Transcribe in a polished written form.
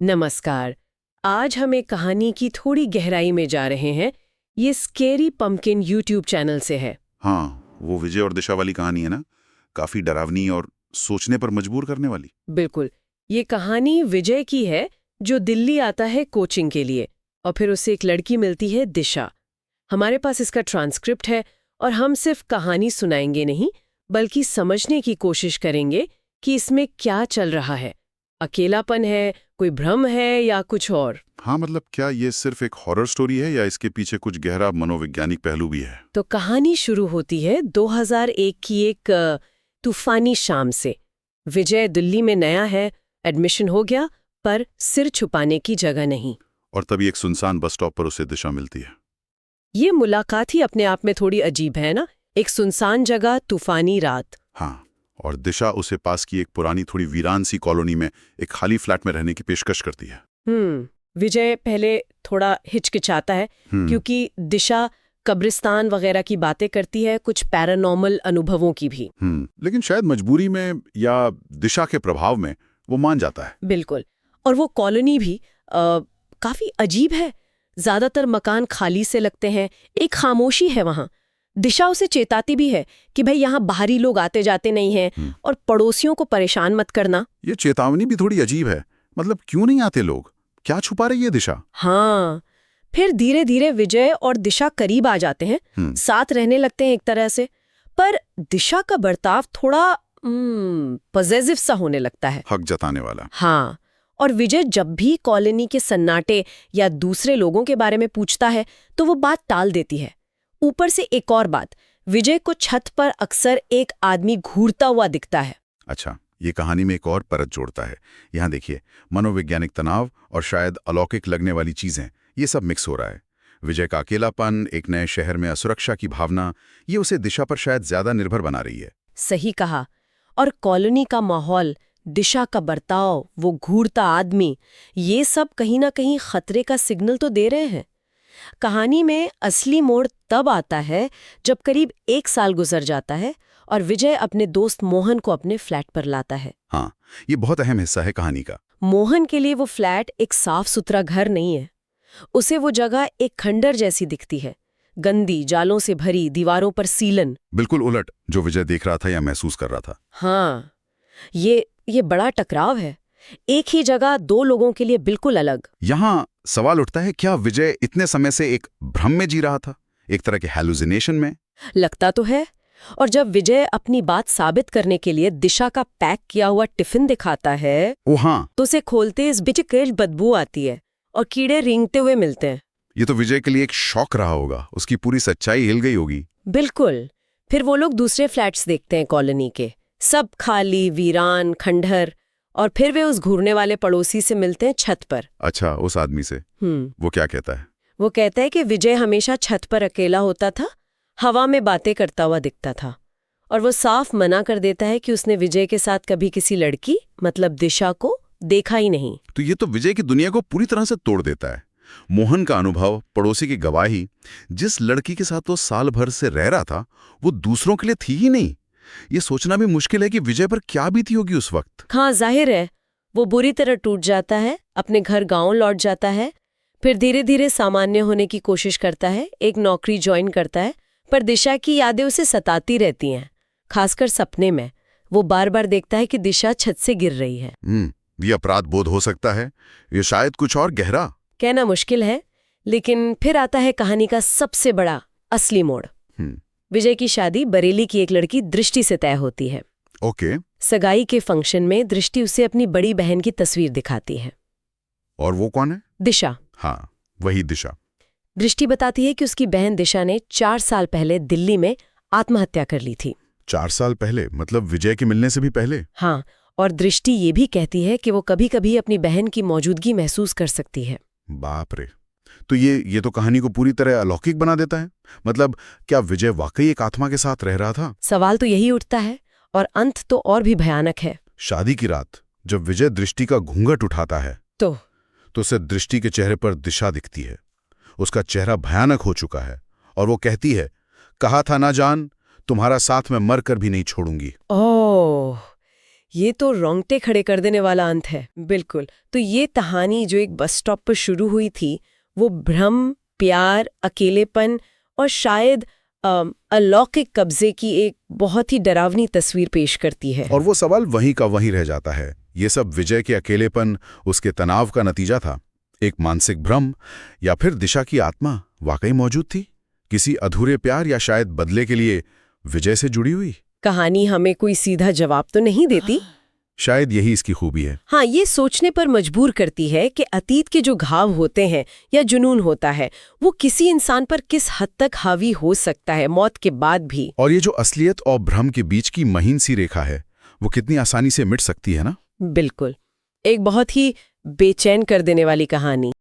नमस्कार। आज हम एक कहानी की थोड़ी गहराई में जा रहे हैं। ये स्केरी पंपकिन यूट्यूब चैनल से है। हाँ, वो विजय और दिशा वाली कहानी है ना, काफी डरावनी और सोचने पर मजबूर करने वाली। बिल्कुल। ये कहानी विजय की है, जो दिल्ली आता है कोचिंग के लिए और फिर उसे एक लड़की मिलती है, दिशा। हमारे पास इसका ट्रांसक्रिप्ट है और हम सिर्फ कहानी सुनाएंगे नहीं, बल्कि समझने की कोशिश करेंगे कि इसमें क्या चल रहा है। अकेलापन है, कोई भ्रम है या कुछ और। हाँ, मतलब क्या ये सिर्फ एक हॉरर स्टोरी है या इसके पीछे कुछ गहरा मनोवैज्ञानिक पहलू भी है? तो कहानी शुरू होती है 2001 की एक तूफानी शाम से। विजय दिल्ली में नया है, एडमिशन हो गया, पर सिर छुपाने की जगह नहीं। और तभी एक सुनसान बस स्टॉप पर उसे दिशा मिलती है। ये मुलाकात ही अपने आप में थोड़ी अजीब है ना। एक सुनसान जगह, तूफानी रात। हाँ, और दिशा उसे पास की एक पुरानी थोड़ी वीरान सी कॉलोनी में एक खाली फ्लैट में रहने की पेशकश करती है। विजय पहले थोड़ा हिचकिचाता है, क्योंकि दिशा कब्रिस्तान वगैरह की बातें करती है, कुछ पैरानॉर्मल अनुभवों की भी। लेकिन शायद मजबूरी में या दिशा के प्रभाव में वो मान जाता है। बिल्कुल। और वो कॉलोनी भी काफी अजीब है। ज्यादातर मकान खाली से लगते हैं, एक खामोशी है वहां। दिशा उसे चेताती भी है कि भाई यहाँ बाहरी लोग आते जाते नहीं हैं और पड़ोसियों को परेशान मत करना। ये चेतावनी भी थोड़ी अजीब है। मतलब क्यों नहीं आते लोग? क्या छुपा रही है दिशा? हाँ, फिर धीरे धीरे विजय और दिशा करीब आ जाते हैं, साथ रहने लगते हैं एक तरह से। पर दिशा का बर्ताव थोड़ा पॉजेसिव सा होने लगता है, हक जताने वाला। हाँ। और विजय जब भी कॉलोनी के सन्नाटे या दूसरे लोगों के बारे में पूछता है तो वो बात टाल देती है। ऊपर से एक और बात, विजय को छत पर अक्सर एक आदमी घूरता हुआ दिखता है। अच्छा, ये कहानी में एक और परत जोड़ता है। यहाँ देखिए, मनोवैज्ञानिक तनाव और शायद अलौकिक लगने वाली चीजें, ये सब मिक्स हो रहा है। विजय का अकेलापन, एक नए शहर में असुरक्षा की भावना, ये उसे दिशा पर शायद ज्यादा निर्भर बना रही है। सही कहा। और कॉलोनी का माहौल, दिशा का बर्ताव, वो घूरता आदमी, ये सब कहीं ना कहीं खतरे का सिग्नल तो दे रहे हैं। कहानी में असली मोड़ तब आता है जब करीब 1 साल गुजर जाता है और विजय अपने दोस्त मोहन को अपने फ्लैट पर लाता है। हाँ, ये बहुत अहम हिस्सा है कहानी का। मोहन के लिए वो फ्लैट एक साफ सुथरा घर नहीं है। उसे वो जगह एक खंडर जैसी दिखती है, गंदी, जालों से भरी, दीवारों पर सीलन। बिल्कुल उलट जो विजय देख रहा था या महसूस कर रहा था। हाँ, ये बड़ा टकराव है। एक ही जगह 2 लोगों के लिए बिल्कुल अलग। यहाँ सवाल उठता है, क्या विजय इतने समय से एक भ्रम में जी रहा था, एक तरह के हैलुसिनेशन में? लगता तो है। और जब विजय अपनी बात साबित करने के लिए दिशा का पैक किया हुआ टिफिन दिखाता है, तो उसे खोलते इस बिचकेल बदबू आती है और कीड़े रेंगते हुए मिलते हैं। ये तो विजय के लिए एक शॉक रहा होगा, उसकी पूरी सच्चाई हिल गई होगी। बिल्कुल। फिर वो लोग दूसरे फ्लैट्स देखते हैं कॉलोनी के, सब खाली, वीरान, खंडहर। और फिर वे उस घूरने वाले पड़ोसी से मिलते हैं छत पर। अच्छा, उस आदमी से? वो क्या कहता है? वो कहता है कि विजय हमेशा छत पर अकेला होता था, हवा में बातें करता हुआ दिखता था। और वो साफ मना कर देता है कि उसने विजय के साथ कभी किसी लड़की, मतलब दिशा को देखा ही नहीं। तो ये तो विजय की दुनिया को पूरी तरह से तोड़ देता है। मोहन का अनुभव, पड़ोसी की गवाही, जिस लड़की के साथ वो साल भर से रह रहा था, वो दूसरों के लिए थी ही नहीं। ये सोचना भी मुश्किल है कि विजय पर क्या बीती होगी उस वक्त। हाँ, जाहिर है। वो बुरी तरह टूट जाता है, अपने घर गांव लौट जाता है, फिर धीरे धीरे सामान्य होने की कोशिश करता है, एक नौकरी ज्वाइन करता है। पर दिशा की यादें उसे सताती रहती हैं, खासकर सपने में। वो बार बार देखता है कि दिशा छत से गिर रही है। ये अपराध बोध हो सकता है, ये शायद कुछ और गहरा। कहना मुश्किल है, लेकिन फिर आता है कहानी का सबसे बड़ा असली मोड़। विजय की शादी बरेली की एक लड़की दृष्टि से तय होती है। ओके। सगाई के फंक्शन में दृष्टि उसे अपनी बड़ी बहन की तस्वीर दिखाती है। और वो कौन है? दिशा। हाँ, वही दिशा। दृष्टि बताती है कि उसकी बहन दिशा ने 4 साल पहले दिल्ली में आत्महत्या कर ली थी। 4 साल पहले? मतलब विजय के मिलने से भी पहले? हाँ, और दृष्टि ये भी कहती है कि वो कभी कभी अपनी बहन की मौजूदगी महसूस कर सकती है। बाप रे, तो ये तो कहानी को पूरी तरह अलौकिक बना देता है। मतलब क्या विजय वाकई एक आत्मा के साथ रह रहा था? सवाल तो यही उठता है, और अंत तो और भी भयानक है। शादी की रात जब विजय दृष्टि का घूंघट उठाता है तो उसे दृष्टि के चेहरे पर दिशा दिखती है। उसका चेहरा भयानक हो चुका है और वो कहती है, कहा था ना जान, तुम्हारा साथ मैं मर कर भी नहीं छोड़ूंगी। ओह, ये तो रोंगटे खड़े कर देने वाला अंत है। बिल्कुल। तो ये कहानी जो एक बस स्टॉप पर शुरू हुई थी, वो भ्रम, प्यार, अकेलेपन और शायद अलौकिक कब्जे की एक बहुत ही डरावनी तस्वीर पेश करती है। और वो सवाल वहीं का वहीं रह जाता है, ये सब विजय के अकेलेपन, उसके तनाव का नतीजा था? एक मानसिक भ्रम, या फिर दिशा की आत्मा वाकई मौजूद थी, किसी अधूरे प्यार या शायद बदले के लिए विजय से जुड़ी हुई? कहानी हमें कोई सीधा जवाब तो नहीं देती। शायद यही इसकी खूबी है। हाँ, ये सोचने पर मजबूर करती है कि अतीत के जो घाव होते हैं या जुनून होता है, वो किसी इंसान पर किस हद तक हावी हो सकता है मौत के बाद भी। और ये जो असलियत और भ्रम के बीच की महीन सी रेखा है, वो कितनी आसानी से मिट सकती है ना? बिल्कुल। एक बहुत ही बेचैन कर देने वाली कहानी।